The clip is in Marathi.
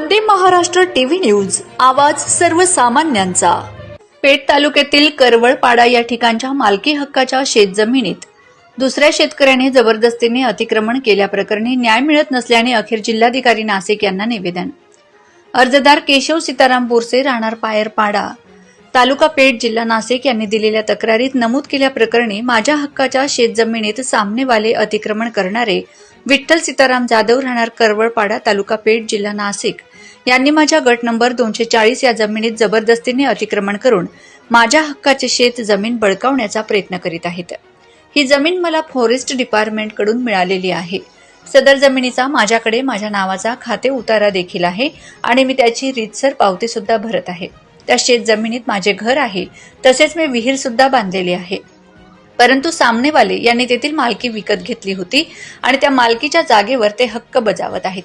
वंदे महाराष्ट्र टीव्ही न्यूज, आवाज सर्वसामान्यांचा। पेठ तालुक्यातील करवळपाडा या ठिकाणच्या मालकी हक्काच्या शेतजमिनीत दुसऱ्या शेतकऱ्याने जबरदस्तीने अतिक्रमण केल्याप्रकरणी न्याय मिळत नसल्याने अखेर जिल्हाधिकारी नाशिक यांना निवेदन। अर्जदार केशव सीताराम बोरसे, राहणार पायरपाडा, तालुका पेठ, जिल्हा नाशिक यांनी दिलेल्या तक्रारीत नमूद केल्याप्रकरणी माझ्या हक्काच्या शेतजमिनीत सामनेवाले अतिक्रमण करणारे विठ्ठल सीताराम जाधव, राहणार करवळपाडा, तालुका पेठ, जिल्हा नाशिक यांनी माझ्या गट नंबर 240 या जमिनीत जबरदस्तीने अतिक्रमण करून माझ्या हक्काचे शेत जमीन बळकावण्याचा प्रयत्न करीत आहेत। ही जमीन मला फॉरेस्ट डिपार्टमेंट कडून मिळालेली आहे। सदर जमिनीचा माझ्याकडे माझ्या नावाचा खाते उतारा देखील आहे आणि मी त्याची रीतसर पावती सुद्धा भरत आहे। त्या शेत जमिनीत माझे घर आहे, तसेच मी विहीर सुद्धा बांधलेली आहे। परंतु सामनेवाले यांनी तेथील मालकी विकत घेतली होती आणि त्या मालकीच्या जागेवर ते हक्क बजावत आहेत।